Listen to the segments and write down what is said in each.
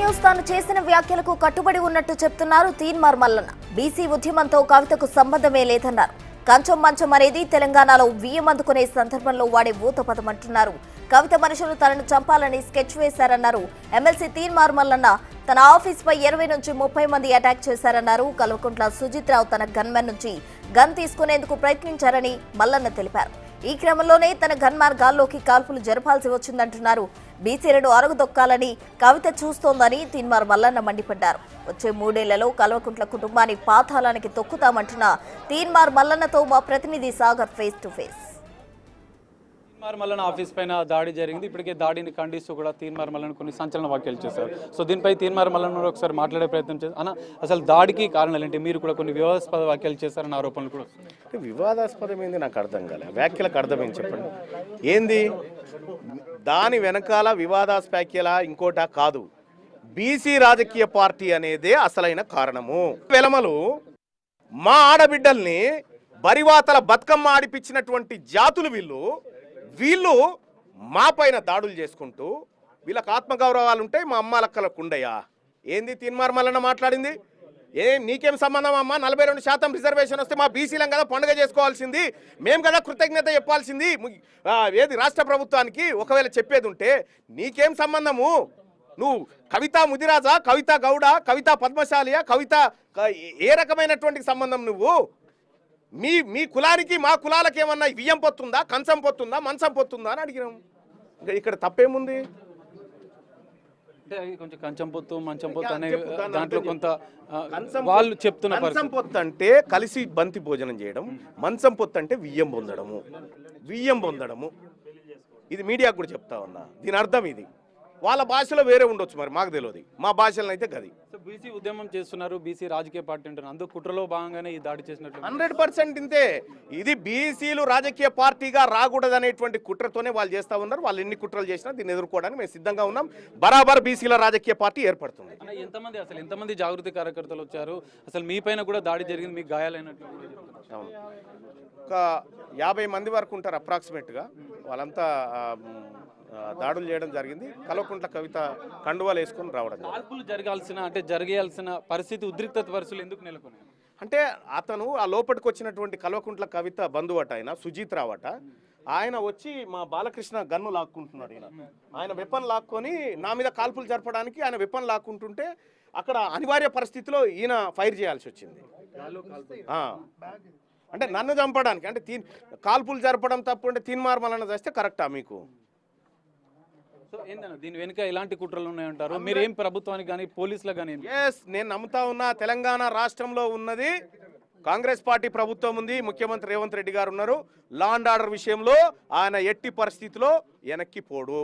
News తాను చేసిన వ్యాఖ్యలకు కట్టుబడి ఉన్నట్టు చెప్తున్నారు తీన్మార్ మల్లన్న. బీసీ ఉద్యమంతో కవితకు సంబంధమే లేదన్నారు. కంచం మంచం అనేది తెలంగాణలో బియ్యం అందుకునే సందర్భంలో వాడే ఊతపదం అంటున్నారు. కవిత మనుషులు తనను చంపాలని స్కెచ్ వేశారన్నారు. ఎమ్మెల్సీ తీన్మార్ మల్లన్న తన ఆఫీస్ పై 20 నుంచి 30 మంది అటాక్ చేశారన్నారు. కల్వకుంట్ల సుజిత్ రావు తన గన్మెన్ నుంచి గన్ తీసుకునేందుకు ప్రయత్నించారని మల్లన్న తెలిపారు. ఈ క్రమంలోనే తన గన్మార్ గాల్లోకి కాల్పులు జరపాల్సి వచ్చిందంటున్నారు. బీసీలను అరుగుదొక్కాలని కవిత చూస్తోందని తీన్మార్ మల్లన్న మండిపడ్డారు. వచ్చే 3 ఏళ్లలో కల్వకుంట్ల కుటుంబాన్ని పాతాళానికి తొక్కుతామంటున్న తీన్మార్ మల్లన్నతో మా ప్రతినిధి Sagar face to face. Teenmar Mallanna office పైన దాడి జరిగింది. ఇప్పటికే దాడిని ఖండిస్తూ కూడా తీన్మార్ మల్లన్న కొన్ని సంచలన వ్యాఖ్యలు చేశారు. సో దీనిపై తీన్మార్ మల్లన్న ఒకసారి మాట్లాడే ప్రయత్నం చేశారు. అన్న, అసలు దాడికి కారణాలు ఏంటి? మీరు కూడా కొన్ని వివాదాస్పద వ్యాఖ్యలు చేశారన్న ఆరోపణలు కూడా. వివాదాస్పదం ఏంది నాకు అర్థం కాలేదు. వ్యాఖ్యలకు అర్థం ఏంటి చెప్పండి. ఏంది దాని వెనకాల వివాదాస్వ్యాఖ్యల ఇంకోట కాదు. బీసీ రాజకీయ పార్టీ అనేదే అసలైన కారణము. వెలమలు మా ఆడబిడ్డల్ని బరివాతల బతుకమ్మ ఆడిపించినటువంటి జాతులు వీళ్ళు మా పైన దాడులు చేసుకుంటూ వీళ్ళకి ఆత్మగౌరవాలు ఉంటాయి. మా అమ్మాలక్కలకు ఉండయా? ఏంది తీన్మార్ మల్లన్న మాట్లాడింది? నీకేం సంబంధం అమ్మా? 42% రిజర్వేషన్ వస్తే మా బీసీలం కదా పండుగ చేసుకోవాల్సింది, మేము కదా కృతజ్ఞత చెప్పాల్సింది ఏది రాష్ట్ర ప్రభుత్వానికి. ఒకవేళ చెప్పేది ఉంటే నీకేం సంబంధము? నువ్వు కవిత ముదిరాజా, కవిత గౌడ, కవిత పద్మశాలియా, కవిత ఏ రకమైనటువంటి సంబంధం నువ్వు? మీ కులానికి మా కులాలకు ఏమన్నా బియ్యం పొత్తుందా, కంచం పొత్తుందా, మంచం పొత్తుందా అని అడిగినాం. ఇక్కడ తప్పేముంది? కొంచెం కంచం పొత్తు మంచం పొత్తు అనే దాంట్లో కొంత వాళ్ళు చెప్తున్న కంచం పొత్తు అంటే కలిసి బంతి భోజనం చేయడం, మంచం పొత్తు అంటే బియ్యం పొందడము. ఇది మీడియాకు కూడా చెప్తా ఉన్నా. దీని అర్థం ఇది. వాళ్ళ భాషలో వేరే ఉండొచ్చు, మరి మాకు తెలియదు. మా భాషలో అయితే గది. బీసీ ఉద్యమం చేస్తున్నారు, బీసీ రాజకీయ పార్టీ అంటున్నారు. అందుకు కుట్రలో భాగంగానే ఈ దాడి చేసినట్టు 100% ఇంతే. ఇది బీసీలు రాజకీయ పార్టీగా రాకూడదనేటువంటి కుట్రతోనే వాళ్ళు చేస్తూ ఉన్నారు. వాళ్ళు ఎన్ని కుట్రలు చేసినా దీన్ని ఎదుర్కోవడానికి మేము సిద్ధంగా ఉన్నాం. బరాబర్ బీసీల రాజకీయ పార్టీ ఏర్పడుతుంది. ఎంతమంది జాగృతి కార్యకర్తలు వచ్చారు? అసలు మీ పైన కూడా దాడి జరిగింది, మీకు గాయాలైనట్లు? ఒక 50 మంది వరకు ఉంటారు అప్రాక్సిమేట్గా. వాళ్ళంతా దాడులు చేయడం జరిగింది. కల్వకుంట్ల కవిత కండువాలు వేసుకొని రావడం. కాల్పులు జరగాల్సిన పరిస్థితి, ఉద్రిక్తత పరిస్థితులు ఎందుకు నెలకొన్నాయి? అంటే అతను ఆ లోపలికి వచ్చినటువంటి కల్వకుంట్ల కవిత బంధువట, ఆయన సుజిత్ రావట. ఆయన వచ్చి మా బాలకృష్ణ గన్ను లాక్కుంటున్నాడు. ఆయన వెపన్ లాక్కొని నా మీద కాల్పులు జరపడానికి ఆయన వెపన్ లాక్కుంటుంటే అక్కడ అనివార్య పరిస్థితిలో ఈయన ఫైర్ చేయాల్సి వచ్చింది. అంటే నన్ను చంపడానికి. అంటే కాల్పులు జరపడం తప్పు అంటే తీన్మార్ మల్లన్న చేస్తే కరెక్టా మీకు? సో ఏంటన్నా దీని వెనుక ఎలాంటి కుట్రలు ఉన్నాయంటారు? మీరు ఏం ప్రభుత్వానికి కానీ పోలీసులకు కానీ? నేను నమ్ముతా ఉన్నా తెలంగాణ రాష్ట్రంలో ఉన్నది కాంగ్రెస్ పార్టీ ప్రభుత్వం ఉంది. ముఖ్యమంత్రి రేవంత్ రెడ్డి గారు ఉన్నారు. లా అండ్ ఆర్డర్ విషయంలో ఆయన ఎట్టి పరిస్థితిలో వెనక్కి పోడు.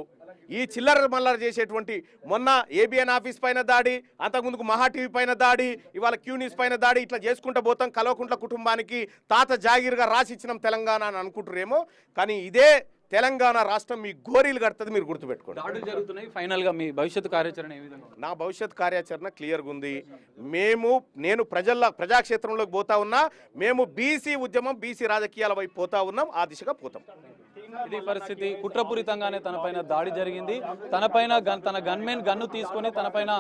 ఈ చిల్లర మల్లర చేసేటువంటి మొన్న ఏబిఎన్ ఆఫీస్ పైన దాడి, అంతకుముందుకు మహా టీవీ పైన దాడి, ఇవాళ క్యూ న్యూస్ పైన దాడి, ఇట్లా చేసుకుంటూ పోతాం. కల్వకుంట్ల కుటుంబానికి తాత జాగీర్గా రాసిచ్చినాం తెలంగాణ అని అనుకుంటారేమో, కానీ ఇదే తెలంగాణ రాష్ట్రం మీ గోరీలు కడుతుంది. మీరు గుర్తుపెట్టుకోండి. దాడులు జరుగుతున్నాయి. ఫైనల్గా మీ భవిష్యత్తు కార్యాచరణ ఏ విధంగా? నా భవిష్యత్ కార్యాచరణ క్లియర్గా ఉంది. నేను ప్రజాక్షేత్రంలోకి పోతా ఉన్నా. మేము బీసీ ఉద్యమం, బీసీ రాజకీయాల వైపు పోతా ఉన్నాం. ఆ దిశగా పోతాం. ఇది పరిస్థితి. కుట్రపూరితంగానే తనపైన దాడి జరిగింది. తన గన్మెన్ గన్ను తీసుకొని తనపైన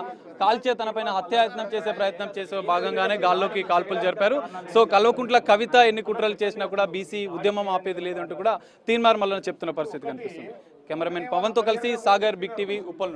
హత్యాయత్నం చేసే ప్రయత్నం చేసే భాగంగానే గాల్లోకి కాల్పులు జరిపారు. సో కల్వకుంట్ల కవిత ఎన్ని కుట్రలు చేసినా కూడా బీసీ ఉద్యమం ఆపేది లేదంటూ కూడా తీన్మార్ మల్లన్న చెప్తున్న పరిస్థితి కనిపిస్తుంది. కెమెరామెన్ పవన్తో కలిసి సాగర్, బిగ్ టీవీ, ఉప్పల్.